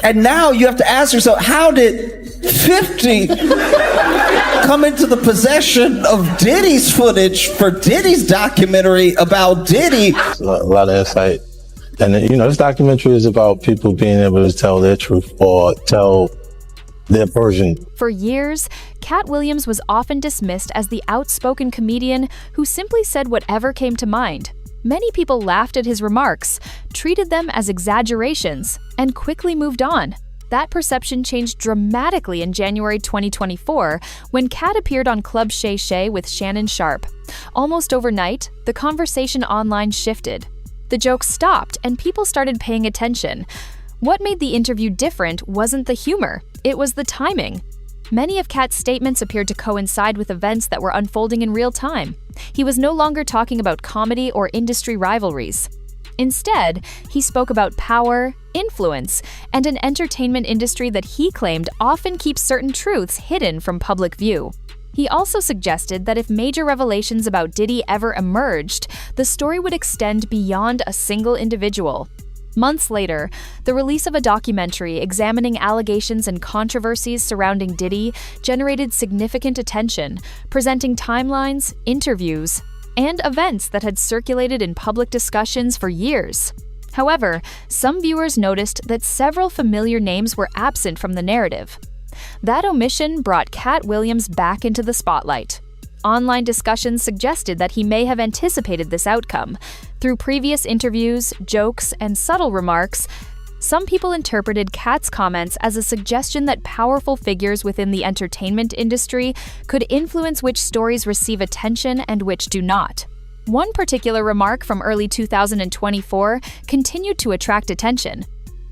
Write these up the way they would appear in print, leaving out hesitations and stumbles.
And now you have to ask yourself, how did 50 come into the possession of Diddy's footage for Diddy's documentary about Diddy? A lot of insight. And, this documentary is about people being able to tell their truth or tell their version. For years, Katt Williams was often dismissed as the outspoken comedian who simply said whatever came to mind. Many people laughed at his remarks, treated them as exaggerations, and quickly moved on. That perception changed dramatically in January 2024 when Katt appeared on Club Shay Shay with Shannon Sharpe. Almost overnight, the conversation online shifted. The jokes stopped and people started paying attention. What made the interview different wasn't the humor, it was the timing. Many of Katt's statements appeared to coincide with events that were unfolding in real time. He was no longer talking about comedy or industry rivalries. Instead, he spoke about power, influence, and an entertainment industry that he claimed often keeps certain truths hidden from public view. He also suggested that if major revelations about Diddy ever emerged, the story would extend beyond a single individual. Months later, the release of a documentary examining allegations and controversies surrounding Diddy generated significant attention, presenting timelines, interviews, and events that had circulated in public discussions for years. However, some viewers noticed that several familiar names were absent from the narrative. That omission brought Katt Williams back into the spotlight. Online discussions suggested that he may have anticipated this outcome. Through previous interviews, jokes, and subtle remarks, some people interpreted Katt's comments as a suggestion that powerful figures within the entertainment industry could influence which stories receive attention and which do not. One particular remark from early 2024 continued to attract attention.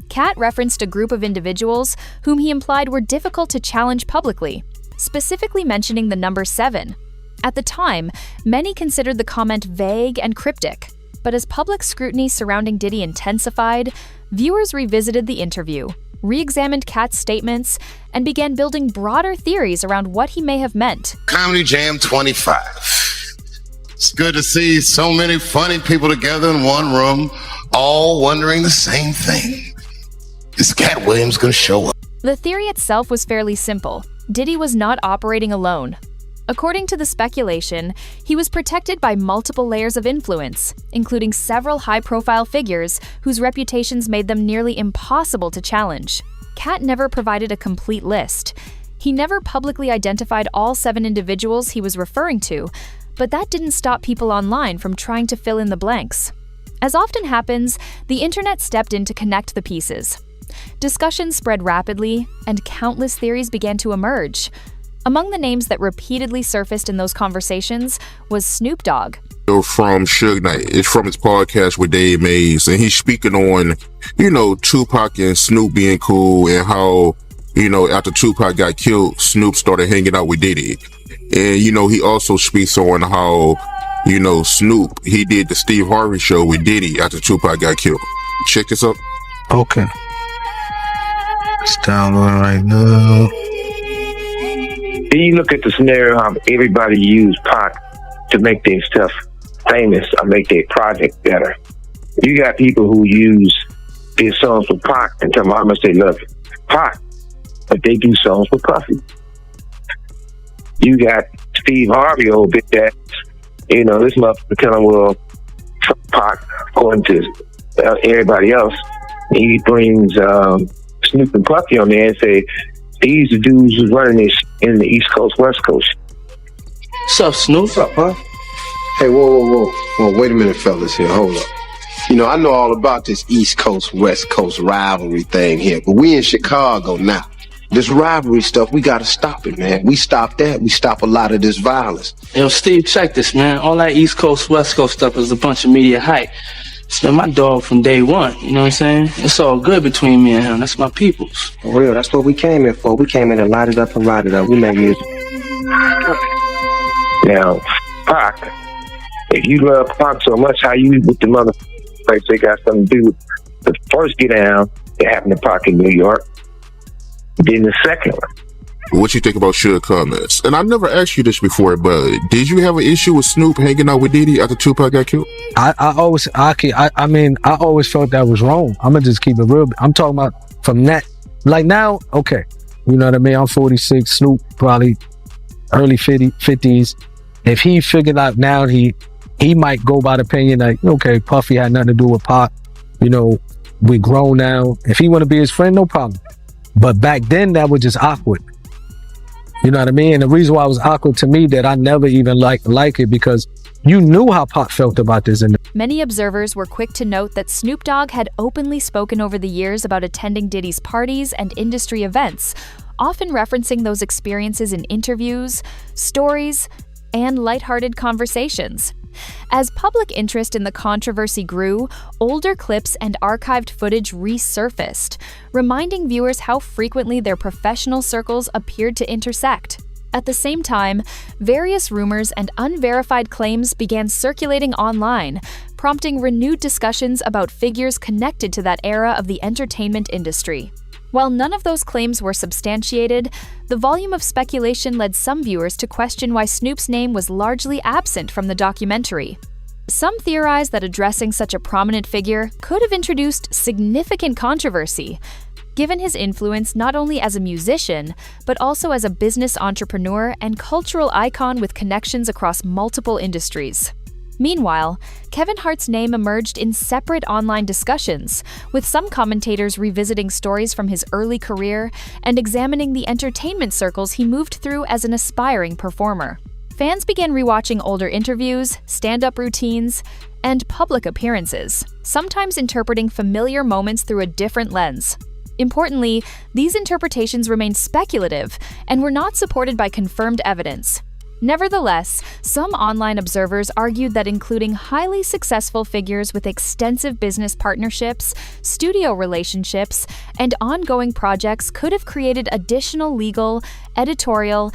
Katt referenced a group of individuals whom he implied were difficult to challenge publicly, specifically mentioning the number 7. At the time, many considered the comment vague and cryptic, but as public scrutiny surrounding Diddy intensified, viewers revisited the interview, re-examined Katt's statements, and began building broader theories around what he may have meant. Comedy Jam 25. It's good to see so many funny people together in one room, all wondering the same thing. Is Katt Williams gonna show up? The theory itself was fairly simple. Diddy was not operating alone. According to the speculation, he was protected by multiple layers of influence, including several high-profile figures whose reputations made them nearly impossible to challenge. Katt never provided a complete list. He never publicly identified all 7 individuals he was referring to, but that didn't stop people online from trying to fill in the blanks. As often happens, the internet stepped in to connect the pieces. Discussions spread rapidly, and countless theories began to emerge. Among the names that repeatedly surfaced in those conversations was Snoop Dogg. From Suge Knight. It's from his podcast with Dave Mays, and he's speaking on, Tupac and Snoop being cool and how, after Tupac got killed, Snoop started hanging out with Diddy. And, he also speaks on how, Snoop, he did the Steve Harvey show with Diddy after Tupac got killed. Check this out. Okay. It's downloading right now. Then you look at the scenario how everybody used Pac to make their stuff famous or make their project better. You got people who use their songs with Pac and tell them how much they love Pac, but they do songs with Puffy. You got Steve Harvey old bit that, this motherfucker telling, well, Pac going to everybody else. And he brings Snoop and Puffy on there and say, these the dudes who's running this in the East Coast, West Coast. What's up, Snoop? What's up, huh? Hey, whoa, wait a minute, fellas here, hold up. I know all about this East Coast, West Coast rivalry thing here, but we in Chicago now. This rivalry stuff, we gotta stop it, man. We stop that, we stop a lot of this violence. Yo, Steve, check this, man. All that East Coast, West Coast stuff is a bunch of media hype. It's been my dog from day one, you know what I'm saying? It's all good between me and him. That's my peoples. For real, that's what we came here for. We came in to light it up and ride it up. We make music. Now, Pac, if you love Pac so much, how you with the motherfuckers, they got something to do with the first get down that happened to Pac in New York, then the second one. What you think about Suge comments? And I never asked you this before, but did you have an issue with Snoop hanging out with Diddy after Tupac got killed? I always felt that was wrong. I'm gonna just keep it real. I'm talking about from that like now, okay, you know what I mean? I'm 46, Snoop probably early 50s. If he figured out now, he might go by the opinion like, okay, Puffy had nothing to do with Pac. You know, we're grown now. If he want to be his friend, no problem. But back then, that was just awkward. You know what I mean? And the reason why it was awkward to me that I never even like it because you knew how Pac felt about this. Many observers were quick to note that Snoop Dogg had openly spoken over the years about attending Diddy's parties and industry events, often referencing those experiences in interviews, stories, and lighthearted conversations. As public interest in the controversy grew, older clips and archived footage resurfaced, reminding viewers how frequently their professional circles appeared to intersect. At the same time, various rumors and unverified claims began circulating online, prompting renewed discussions about figures connected to that era of the entertainment industry. While none of those claims were substantiated, the volume of speculation led some viewers to question why Snoop's name was largely absent from the documentary. Some theorized that addressing such a prominent figure could have introduced significant controversy, given his influence not only as a musician, but also as a business entrepreneur and cultural icon with connections across multiple industries. Meanwhile, Kevin Hart's name emerged in separate online discussions, with some commentators revisiting stories from his early career and examining the entertainment circles he moved through as an aspiring performer. Fans began rewatching older interviews, stand-up routines, and public appearances, sometimes interpreting familiar moments through a different lens. Importantly, these interpretations remained speculative and were not supported by confirmed evidence. Nevertheless, some online observers argued that including highly successful figures with extensive business partnerships, studio relationships, and ongoing projects could have created additional legal, editorial,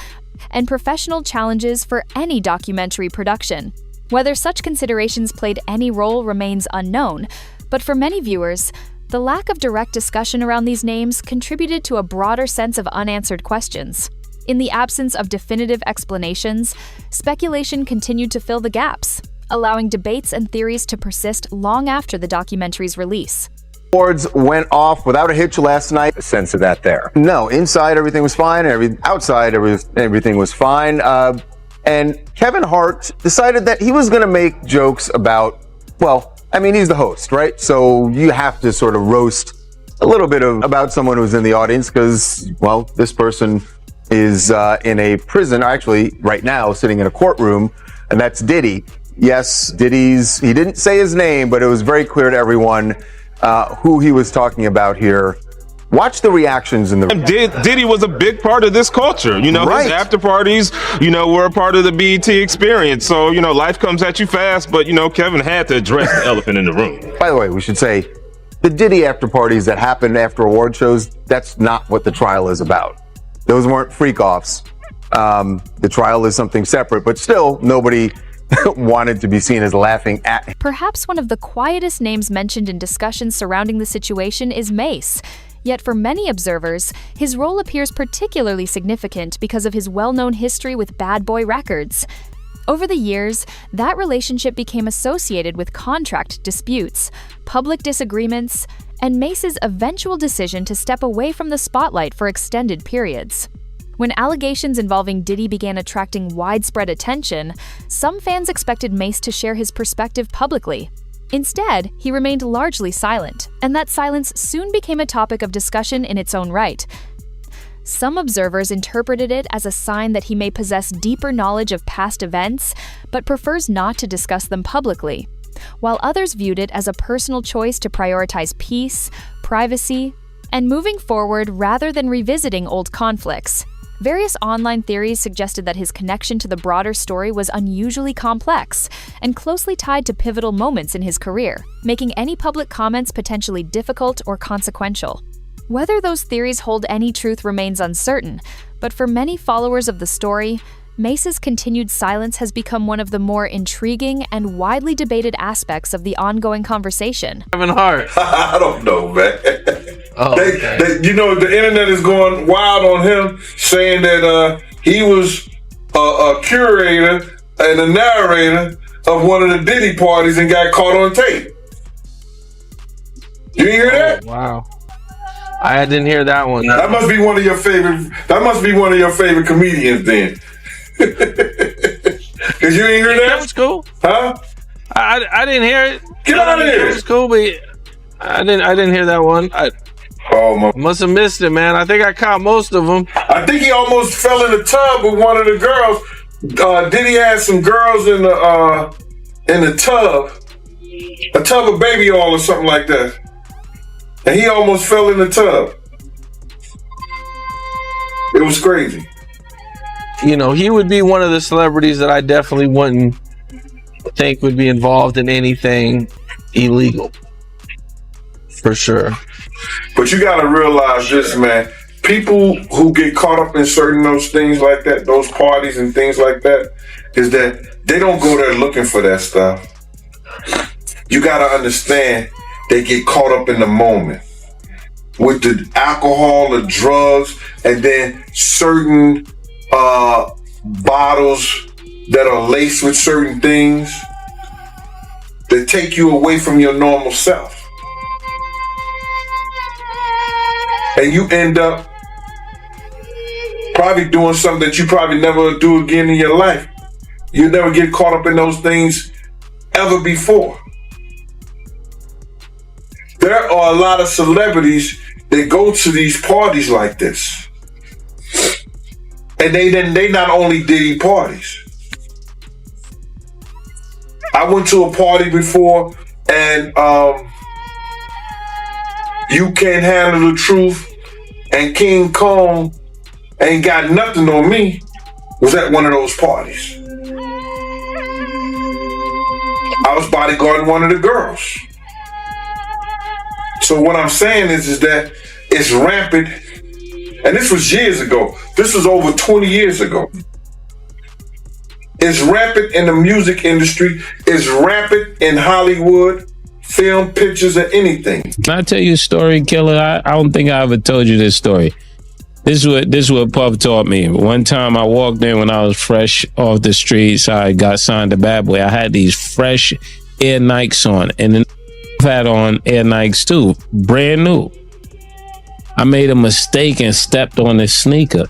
and professional challenges for any documentary production. Whether such considerations played any role remains unknown, but for many viewers, the lack of direct discussion around these names contributed to a broader sense of unanswered questions. In the absence of definitive explanations, speculation continued to fill the gaps, allowing debates and theories to persist long after the documentary's release. Awards went off without a hitch last night. A sense of that there. No, inside everything was fine, outside everything was fine. And Kevin Hart decided that he was going to make jokes about, well, I mean, he's the host, right? So you have to sort of roast a little bit about someone who's in the audience because, well, this person is in a prison, actually right now sitting in a courtroom, and that's Diddy. Yes, he didn't say his name, but it was very clear to everyone who he was talking about here. Watch the reactions in the Diddy was a big part of this culture. You know, right. His after parties, you know, were a part of the BET experience. So, you know, life comes at you fast, but, you know, Kevin had to address the elephant in the room. By the way, we should say the Diddy after parties that happen after award shows, that's not what the trial is about. Those weren't freak-offs. The trial is something separate, but still, nobody wanted to be seen as laughing at him. Perhaps one of the quietest names mentioned in discussions surrounding the situation is Mace. Yet for many observers, his role appears particularly significant because of his well-known history with Bad Boy Records. Over the years, that relationship became associated with contract disputes, public disagreements, and Mace's eventual decision to step away from the spotlight for extended periods. When allegations involving Diddy began attracting widespread attention, some fans expected Mace to share his perspective publicly. Instead, he remained largely silent, and that silence soon became a topic of discussion in its own right. Some observers interpreted it as a sign that he may possess deeper knowledge of past events, but prefers not to discuss them publicly, while others viewed it as a personal choice to prioritize peace, privacy, and moving forward rather than revisiting old conflicts. Various online theories suggested that his connection to the broader story was unusually complex and closely tied to pivotal moments in his career, making any public comments potentially difficult or consequential. Whether those theories hold any truth remains uncertain, but for many followers of the story, Mace's continued silence has become one of the more intriguing and widely debated aspects of the ongoing conversation. Kevin Hart. I don't know, man. Oh, you know, the internet is going wild on him, saying that he was a curator and a narrator of one of the Diddy parties and got caught on tape. You hear that? Wow. I didn't hear that one. That must be one of your favorite. That must be one of your favorite comedians then. Cause you ain't hear that? That was cool. Huh? I didn't hear it. Get out of here. It was cool, but I didn't hear that one. Must have missed it, man. I think I caught most of them. I think he almost fell in the tub with one of the girls. Diddy had some girls in the tub, a tub of baby oil or something like that, and he almost fell in the tub. It was crazy. You know, he would be one of the celebrities that I definitely wouldn't think would be involved in anything illegal. For sure. But you gotta realize this, man. People who get caught up in certain those things like that, those parties and things like that, is that they don't go there looking for that stuff. You gotta understand, they get caught up in the moment with the alcohol, the drugs, and then certain bottles that are laced with certain things that take you away from your normal self. And you end up probably doing something that you probably never do again in your life. You'll never get caught up in those things ever before. There are a lot of celebrities that go to these parties like this. And they not only Diddy parties. I went to a party before and You Can't Handle the Truth and King Kong Ain't Got Nothing on Me was at one of those parties. I was bodyguarding one of the girls. So what I'm saying is that it's rampant, and this was years ago. This was over 20 years ago. It's rampant in the music industry. It's rampant in Hollywood, film, pictures, and anything. Can I tell you a story, Killer? I don't think I ever told you this story. This is what Puff taught me. One time I walked in when I was fresh off the streets. I got signed to Bad Boy. I had these fresh Air Nikes on, and then had on Air Nikes too, brand new. I made a mistake and stepped on his sneaker,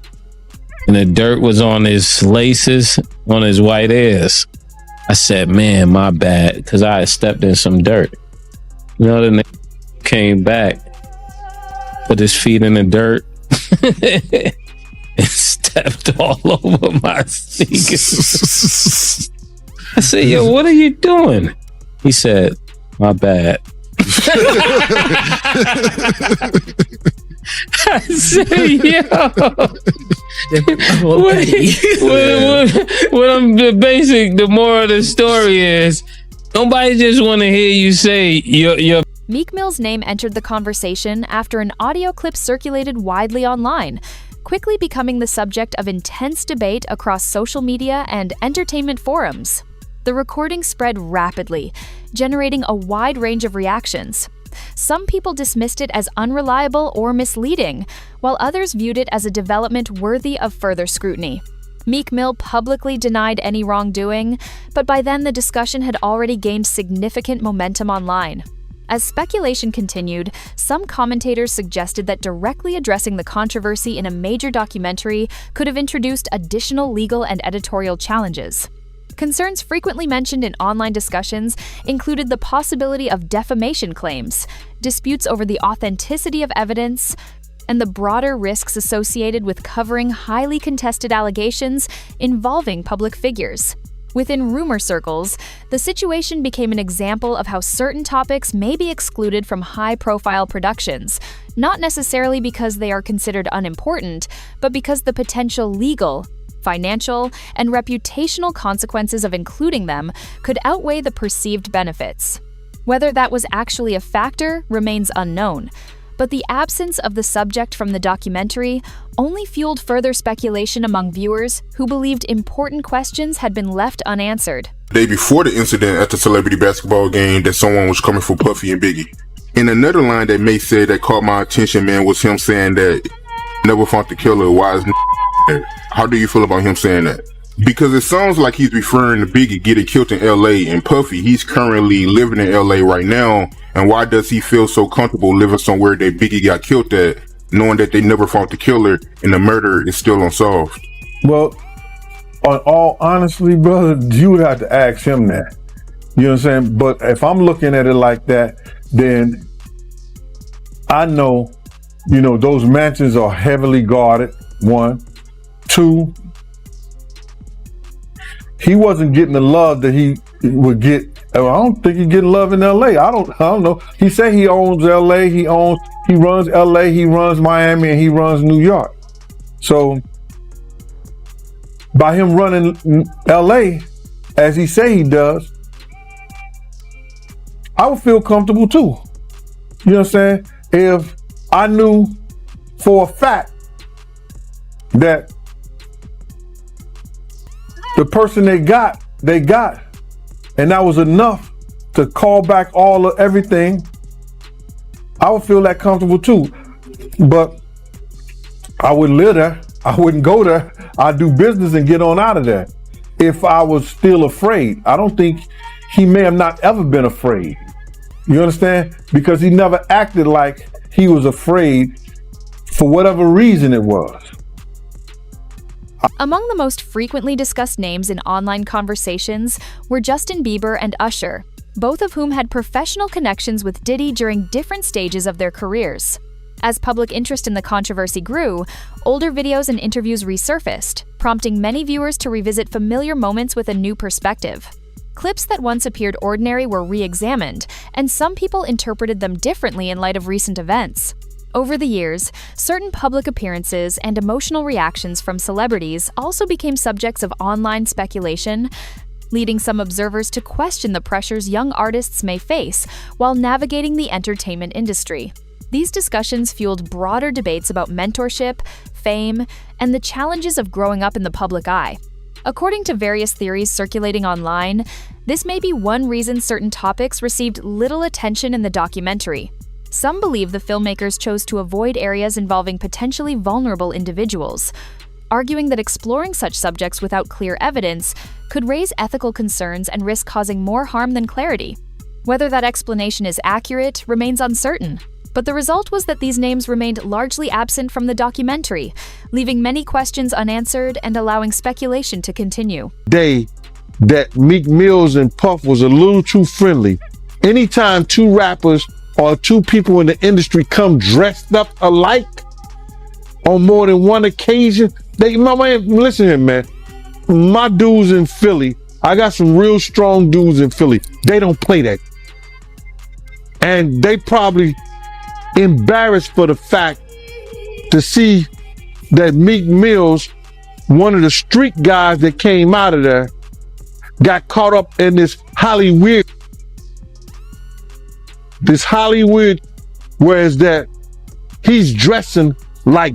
and the dirt was on his laces, on his white Airs. I said, man, my bad, because I had stepped in some dirt. You know, the nigga came back, put his feet in the dirt, and stepped all over my sneakers. I said, yo, what are you doing? He said, my bad. I said, yo. The moral of the story is, nobody just want to hear you say you're. Meek Mill's name entered the conversation after an audio clip circulated widely online, quickly becoming the subject of intense debate across social media and entertainment forums. The recording spread rapidly, generating a wide range of reactions. Some people dismissed it as unreliable or misleading, while others viewed it as a development worthy of further scrutiny. Meek Mill publicly denied any wrongdoing, but by then the discussion had already gained significant momentum online. As speculation continued, some commentators suggested that directly addressing the controversy in a major documentary could have introduced additional legal and editorial challenges. Concerns frequently mentioned in online discussions included the possibility of defamation claims, disputes over the authenticity of evidence, and the broader risks associated with covering highly contested allegations involving public figures. Within rumor circles, the situation became an example of how certain topics may be excluded from high-profile productions, not necessarily because they are considered unimportant, but because the potential legal, financial, and reputational consequences of including them could outweigh the perceived benefits. Whether that was actually a factor remains unknown, but the absence of the subject from the documentary only fueled further speculation among viewers who believed important questions had been left unanswered. The day before the incident at the celebrity basketball game that someone was coming for Puffy and Biggie. And another line that May said that caught my attention, man, was him saying that never found the killer. Why is there? How do you feel about him saying that? Because it sounds like he's referring to Biggie getting killed in LA, and Puffy, he's currently living in LA right now. And why does he feel so comfortable living somewhere that Biggie got killed at, knowing that they never found the killer and the murder is still unsolved? Well, on all honestly, brother, you would have to ask him that. You know what I'm saying? But if I'm looking at it like that, then I know, you know, those mansions are heavily guarded, 1. 2, he wasn't getting the love that he would get. I don't think he's getting love in LA. I don't know. He said he owns LA, he runs LA, he runs Miami, and he runs New York. So by him running LA, as he say he does, I would feel comfortable too. You know what I'm saying? If I knew for a fact that the person they got, and that was enough to call back all of everything, I would feel that comfortable too. But I wouldn't live there. I wouldn't go there. I'd do business and get on out of there. If I was still afraid, I don't think he may have not ever been afraid. You understand? Because he never acted like he was afraid for whatever reason it was. Among the most frequently discussed names in online conversations were Justin Bieber and Usher, both of whom had professional connections with Diddy during different stages of their careers. As public interest in the controversy grew, older videos and interviews resurfaced, prompting many viewers to revisit familiar moments with a new perspective. Clips that once appeared ordinary were re-examined, and some people interpreted them differently in light of recent events. Over the years, certain public appearances and emotional reactions from celebrities also became subjects of online speculation, leading some observers to question the pressures young artists may face while navigating the entertainment industry. These discussions fueled broader debates about mentorship, fame, and the challenges of growing up in the public eye. According to various theories circulating online, this may be one reason certain topics received little attention in the documentary. Some believe the filmmakers chose to avoid areas involving potentially vulnerable individuals, arguing that exploring such subjects without clear evidence could raise ethical concerns and risk causing more harm than clarity. Whether that explanation is accurate remains uncertain, but the result was that these names remained largely absent from the documentary, leaving many questions unanswered and allowing speculation to continue. Day that Meek Mills and Puff was a little too friendly. Anytime two rappers or two people in the industry come dressed up alike on more than one occasion, my man, listen here, man. My dudes in Philly, I got some real strong dudes in Philly. They don't play that. And they probably embarrassed for the fact to see that Meek Mills, one of the street guys that came out of there, got caught up in this Hollywood, whereas that he's dressing like like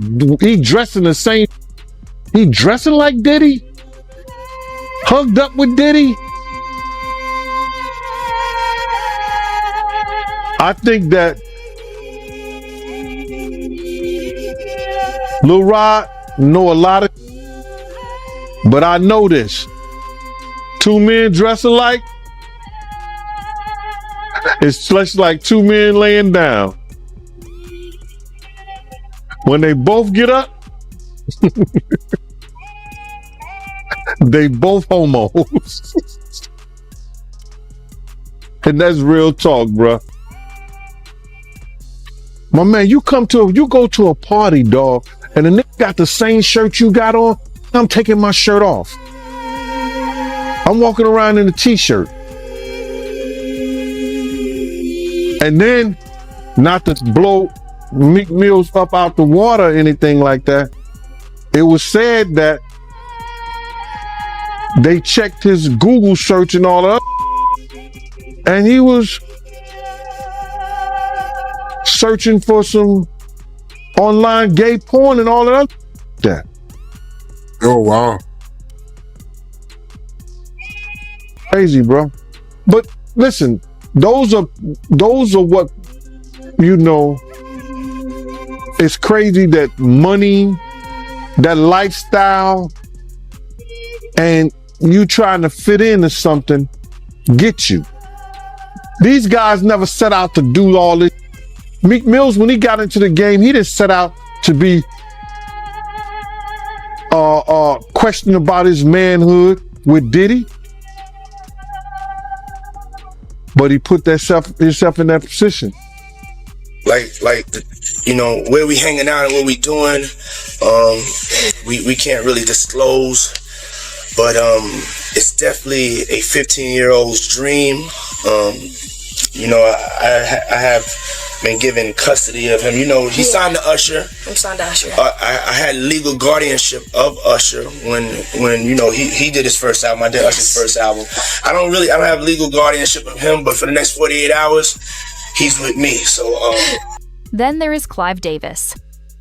Diddy, hugged up with Diddy. I think that Lil Rod know a lot of, but I know this. Two men dress alike, it's just like two men laying down. When they both get up, they both homos. And that's real talk, bruh. My man, you go to a party, dog, and the nigga got the same shirt you got on, I'm taking my shirt off. I'm walking around in a t-shirt. And then, not to blow Meek Mills up out the water or anything like that, it was said that they checked his Google search and all that, and he was searching for some online gay porn and all of that. Oh, wow. Crazy, bro. But listen, those are what, you know, it's crazy that money, that lifestyle and you trying to fit into something get you. These guys never set out to do all this. Meek Mills, when he got into the game, he didn't set out to be questioning about his manhood with Diddy. But he put himself in that position. Like, you know, where we hanging out and what we doing, we can't really disclose, but it's definitely a 15-year-old's dream. You know, I have been given custody of him. You know, he signed to Usher. I'm signed to Usher. I had legal guardianship of Usher when you know he did his first album. I did Usher's first album. I don't have legal guardianship of him, but for the next 48 hours, he's with me. So Then there is Clive Davis.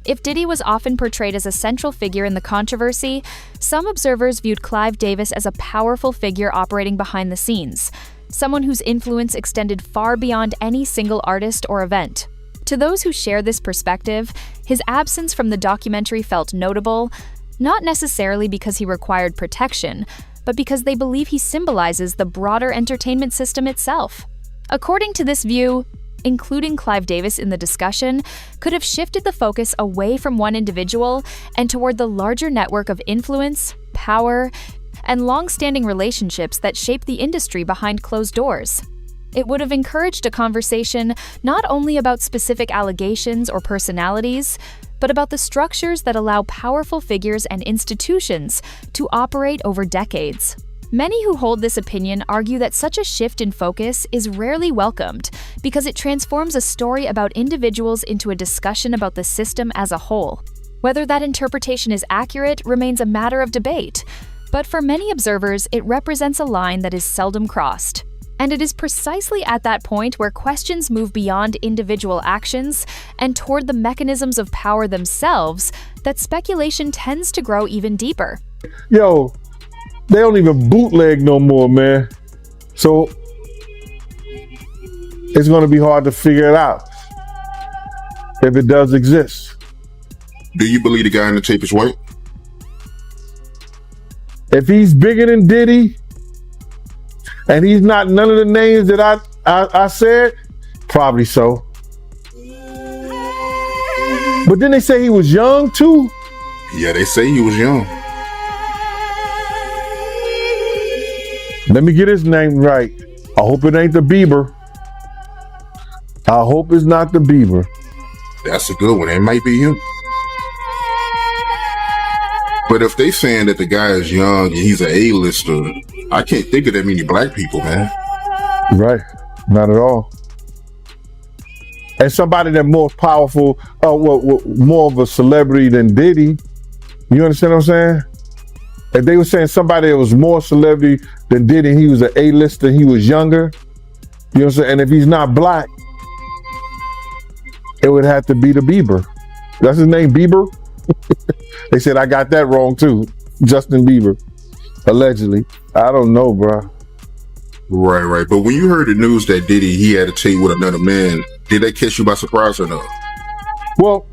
If Diddy was often portrayed as a central figure in the controversy, some observers viewed Clive Davis as a powerful figure operating behind the scenes, someone whose influence extended far beyond any single artist or event. To those who share this perspective, his absence from the documentary felt notable, not necessarily because he required protection, but because they believe he symbolizes the broader entertainment system itself. According to this view, including Clive Davis in the discussion could have shifted the focus away from one individual and toward the larger network of influence, power, and long-standing relationships that shape the industry behind closed doors. It would have encouraged a conversation not only about specific allegations or personalities, but about the structures that allow powerful figures and institutions to operate over decades. Many who hold this opinion argue that such a shift in focus is rarely welcomed because it transforms a story about individuals into a discussion about the system as a whole. Whether that interpretation is accurate remains a matter of debate, but for many observers, it represents a line that is seldom crossed. And it is precisely at that point where questions move beyond individual actions and toward the mechanisms of power themselves that speculation tends to grow even deeper. Yo, they don't even bootleg no more, man. So it's going to be hard to figure it out if it does exist. Do you believe the guy in the tape is white? If he's bigger than Diddy and he's not none of the names that I said, probably so. But then they say he was young too. Yeah, they say he was young. Let me get his name right. I hope it ain't the Bieber. I hope it's not the Bieber. That's a good one. It might be him. But if they saying that the guy is young and he's an A-lister, I can't think of that many black people, man. Right. Not at all. And somebody that's more powerful, more of a celebrity than Diddy. You understand what I'm saying? If they were saying somebody that was more celebrity than Diddy, he was an A-lister, he was younger. You know what I'm saying? And if he's not black, it would have to be the Bieber. That's his name, Bieber? They said I got that wrong too. Justin Bieber, allegedly. I don't know, bro. Right. But when you heard the news that Diddy, he had a tape with another man, did that catch you by surprise or not? Well,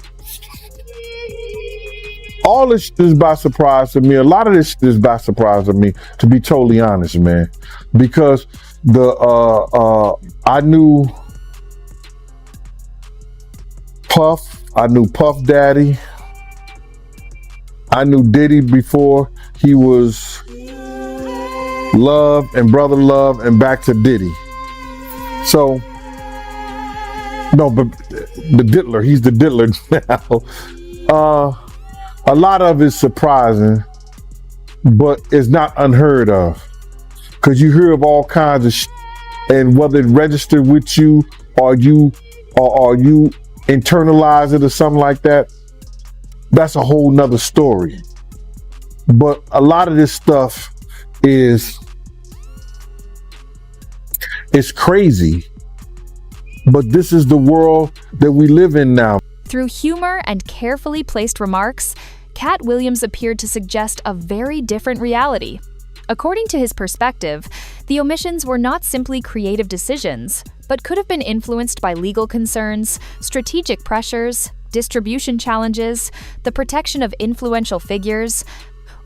all this is by surprise to me. A lot of this is by surprise to me, to be totally honest, man. Because I knew Puff. I knew Puff Daddy. I knew Diddy before he was Love and Brother Love and back to Diddy. So, no, but the diddler, he's the diddler now. A lot of it's surprising, but it's not unheard of. Because you hear of all kinds of shit, and whether it registered with you or you internalize it or something like that, that's a whole nother story. But a lot of this stuff is crazy. But this is the world that we live in now. Through humor and carefully placed remarks, Katt Williams appeared to suggest a very different reality. According to his perspective, the omissions were not simply creative decisions, but could have been influenced by legal concerns, strategic pressures, distribution challenges, the protection of influential figures,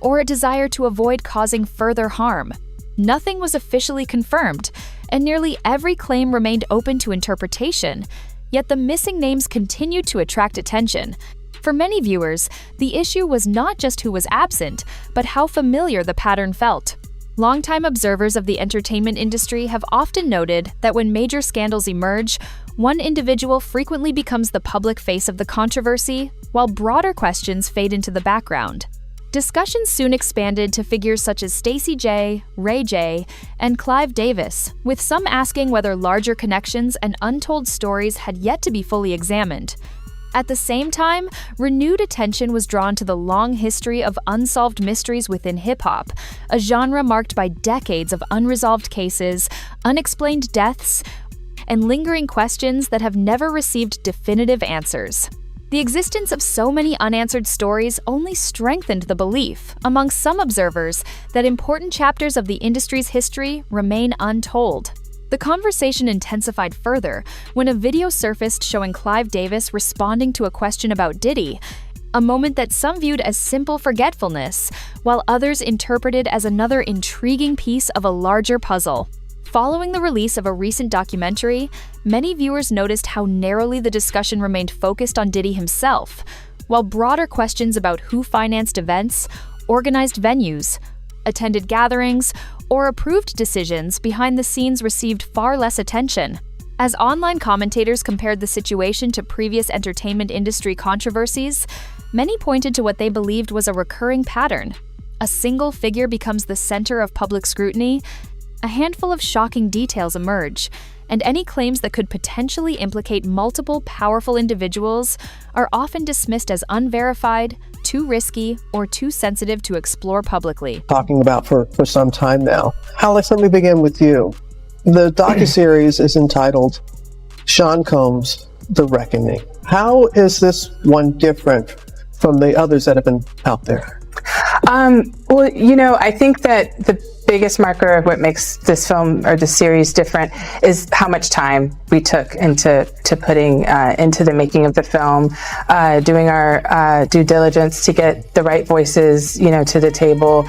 or a desire to avoid causing further harm. Nothing was officially confirmed, and nearly every claim remained open to interpretation, yet the missing names continued to attract attention. For many viewers, the issue was not just who was absent, but how familiar the pattern felt. Longtime observers of the entertainment industry have often noted that when major scandals emerge, one individual frequently becomes the public face of the controversy, while broader questions fade into the background. Discussions soon expanded to figures such as Stacey J, Ray J, and Clive Davis, with some asking whether larger connections and untold stories had yet to be fully examined. At the same time, renewed attention was drawn to the long history of unsolved mysteries within hip-hop, a genre marked by decades of unresolved cases, unexplained deaths, and lingering questions that have never received definitive answers. The existence of so many unanswered stories only strengthened the belief, among some observers, that important chapters of the industry's history remain untold. The conversation intensified further when a video surfaced showing Clive Davis responding to a question about Diddy, a moment that some viewed as simple forgetfulness, while others interpreted as another intriguing piece of a larger puzzle. Following the release of a recent documentary, many viewers noticed how narrowly the discussion remained focused on Diddy himself, while broader questions about who financed events, organized venues, attended gatherings, or approved decisions behind the scenes received far less attention. As online commentators compared the situation to previous entertainment industry controversies, many pointed to what they believed was a recurring pattern. A single figure becomes the center of public scrutiny, a handful of shocking details emerge, and any claims that could potentially implicate multiple powerful individuals are often dismissed as unverified, too risky, or too sensitive to explore publicly. Talking about for some time now. Alex, let me begin with you. The docuseries is entitled Sean Combs, The Reckoning. How is this one different from the others that have been out there? Well, I think that the biggest marker of what makes this film or this series different is how much time we took into putting into the making of the film, doing our due diligence to get the right voices, to the table,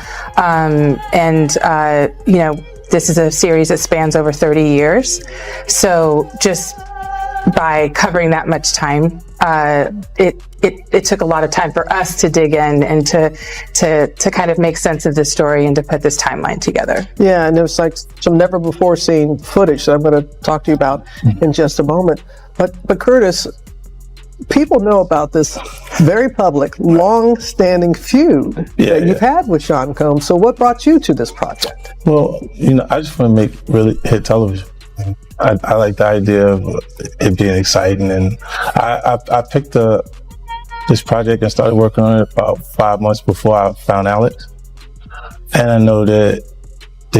this is a series that spans over 30 years, so just by covering that much time, it took a lot of time for us to dig in and to kind of make sense of this story and to put this timeline together. Yeah, and there's like some never before seen footage that I'm going to talk to you about in just a moment. But Curtis, people know about this very public, long-standing feud that you've had with Sean Combs. So what brought you to this project? Well, I just want to make really hit television. I like the idea of it being exciting, and I picked this project and started working on it about 5 months before I found Alex. And I know that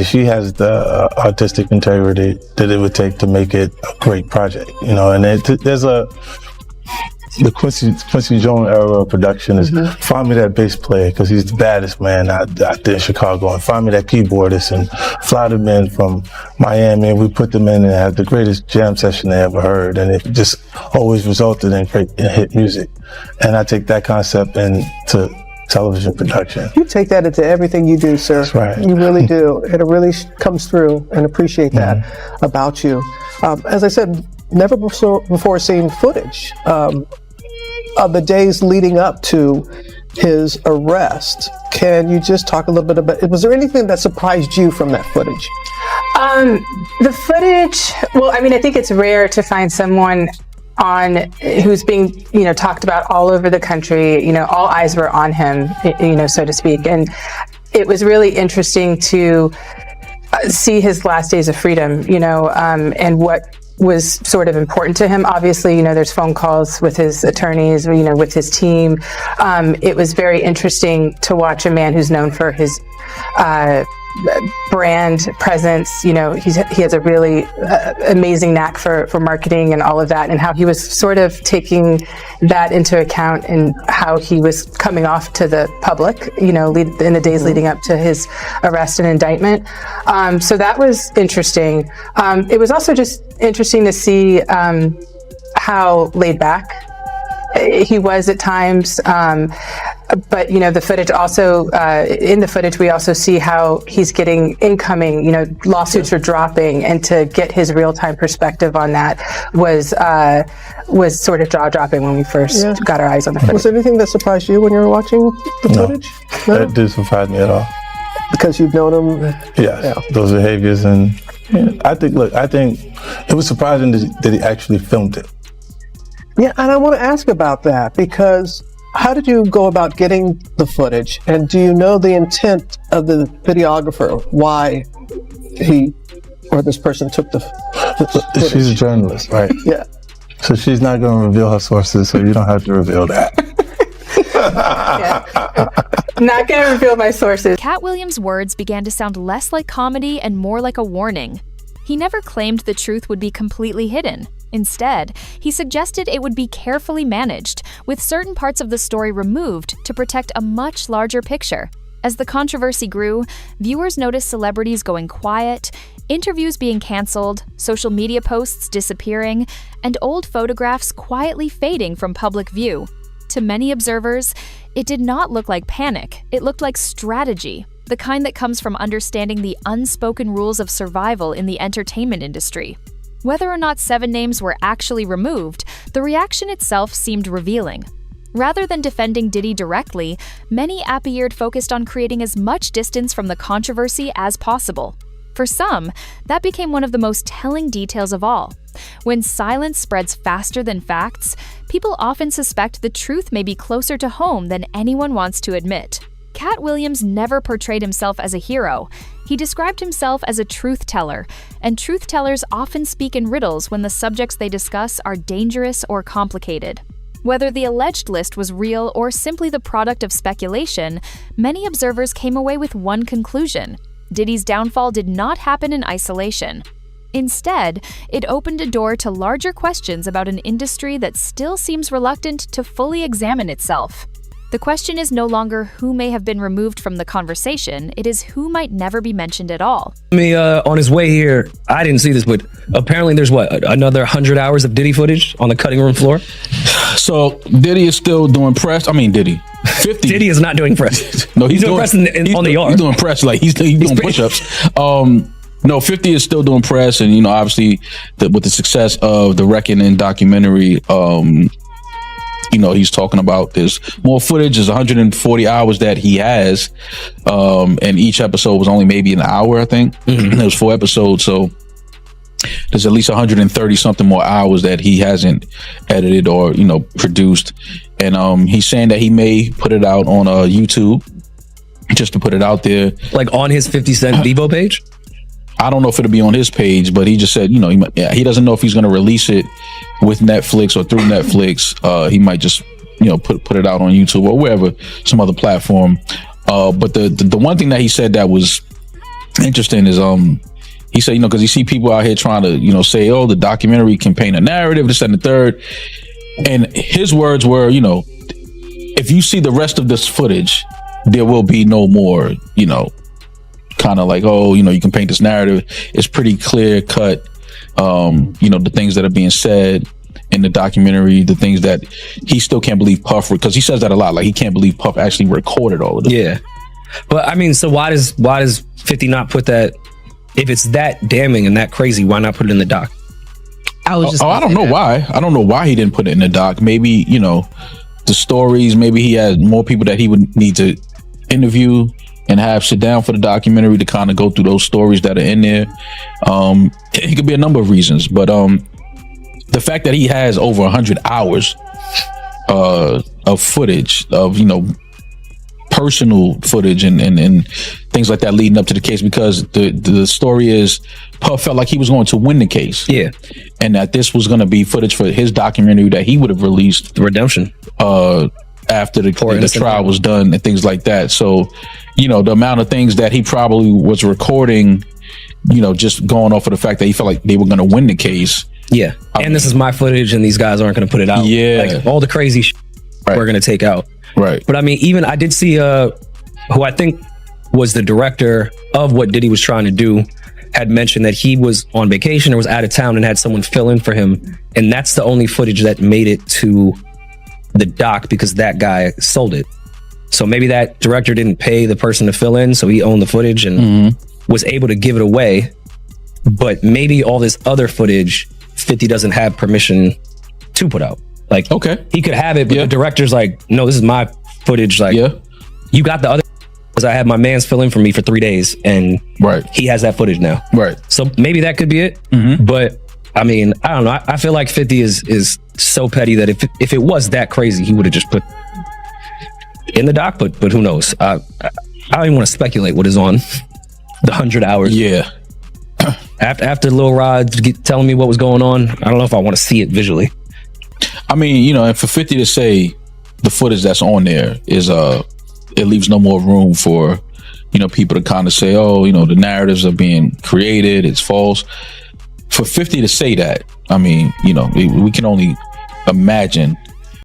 she has the artistic integrity that it would take to make it a great project, and there's the Quincy Jones era of production is find me that bass player because he's the baddest man out there in Chicago, and find me that keyboardist and fly them in from Miami, and we put them in and have the greatest jam session they ever heard, and it just always resulted in great hit music. And I take that concept into television production. You take that into everything you do, sir. That's right. You really do. It really comes through, and appreciate that about you. As I said, never before seen footage of the days leading up to his arrest. Can you just talk a little bit about, was there anything that surprised you from that footage? The footage, well, I think it's rare to find someone who's being, talked about all over the country. All eyes were on him, so to speak. And it was really interesting to see his last days of freedom, and what was sort of important to him. Obviously, there's phone calls with his attorneys, with his team. It was very interesting to watch a man who's known for his brand presence. He has a really amazing knack for marketing and all of that, and how he was sort of taking that into account and how he was coming off to the public, in the days leading up to his arrest and indictment. So that was interesting. It was also just interesting to see how laid back he was at times. But the footage also, in the footage, we also see how he's getting incoming, lawsuits are dropping, and to get his real-time perspective on that was sort of jaw-dropping when we first got our eyes on the footage. Was there anything that surprised you when you were watching the footage? No, that didn't surprise me at all. Because you've known him? Yeah, those behaviors. And I think it was surprising that he actually filmed it. Yeah, and I want to ask about that, because how did you go about getting the footage? And do you know the intent of the videographer, why he or this person took the footage? She's a journalist, right? Yeah. So she's not going to reveal her sources, so you don't have to reveal that. Not going to reveal my sources. Katt Williams' words began to sound less like comedy and more like a warning. He never claimed the truth would be completely hidden. Instead, he suggested it would be carefully managed, with certain parts of the story removed to protect a much larger picture. As the controversy grew, viewers noticed celebrities going quiet, interviews being canceled, social media posts disappearing, and old photographs quietly fading from public view. To many observers, it did not look like panic. It looked like strategy, the kind that comes from understanding the unspoken rules of survival in the entertainment industry. Whether or not 7 names were actually removed, the reaction itself seemed revealing. Rather than defending Diddy directly, many appeared focused on creating as much distance from the controversy as possible. For some, that became one of the most telling details of all. When silence spreads faster than facts, people often suspect the truth may be closer to home than anyone wants to admit. Katt Williams never portrayed himself as a hero. He described himself as a truth teller, and truth tellers often speak in riddles when the subjects they discuss are dangerous or complicated. Whether the alleged list was real or simply the product of speculation, many observers came away with one conclusion: Diddy's downfall did not happen in isolation. Instead, it opened a door to larger questions about an industry that still seems reluctant to fully examine itself. The question is no longer who may have been removed from the conversation, it is who might never be mentioned at all. On his way here, I didn't see this, but apparently there's another 100 hours of Diddy footage on the cutting room floor? So Diddy is still doing press. I mean, Diddy. 50. Diddy is not doing press. No, he's doing press on the yard. He's doing press, like he's doing push-ups. No, 50 is still doing press, and obviously with the success of the Reckoning documentary, he's talking about there's more footage. There's 140 hours that he has, and each episode was only maybe an hour, I think. There was 4 episodes, so there's at least 130 something more hours that he hasn't edited or produced. And he's saying that he may put it out on YouTube, just to put it out there, like on his 50 Cent Devo page. I don't know if it'll be on his page, but he just said, he doesn't know if he's going to release it with Netflix or through Netflix. He might just, put it out on YouTube or wherever, some other platform. But the one thing that he said that was interesting is, he said, because you see people out here trying to, say, oh, the documentary can paint a narrative, this and the third. And his words were, if you see the rest of this footage, there will be no more, kind of like, oh, you can paint this narrative. It's pretty clear cut. The things that are being said in the documentary, the things that he still can't believe Puff, because he says that a lot. Like he can't believe Puff actually recorded all of this. Yeah, but I mean, so why does 50 not put that? If it's that damning and that crazy, why not put it in the doc? I don't know why. I don't know why he didn't put it in the doc. Maybe the stories. Maybe he had more people that he would need to interview and have sit down for the documentary to kind of go through those stories that are in there. It could be a number of reasons, but the fact that he has over 100 hours of footage of personal footage and things like that leading up to the case, because the story is Puff felt like he was going to win the case, and that this was going to be footage for his documentary that he would have released, the redemption, after the trial was done and things like that. So the amount of things that he probably was recording, just going off of the fact that he felt like they were going to win the case. Yeah. And this is my footage and these guys aren't going to put it out. Yeah. Like all the crazy we're going to take out. Right. But I mean, even I did see who I think was the director of what Diddy was trying to do had mentioned that he was on vacation or was out of town and had someone fill in for him. And that's the only footage that made it to the doc because that guy sold it. So maybe that director didn't pay the person to fill in, so he owned the footage and was able to give it away. But maybe all this other footage, 50 doesn't have permission to put out. Like, okay, he could have it, but the director's like, no, this is my footage. Like, you got the other, because I had my man's fill in for me for 3 days, and he has that footage now. Right. So maybe that could be it. But I mean, I don't know. I feel like 50 is so petty that if it was that crazy, he would have just put in the doc. But who knows? I don't even want to speculate what is on the 100 hours. Yeah. After Lil Rod telling me what was going on, I don't know if I want to see it visually. I mean, you know, and for 50 to say the footage that's on there is it leaves no more room for, you know, people to kind of say, oh, you know, the narratives are being created, it's false. For 50 to say that, I mean, you know, we can only imagine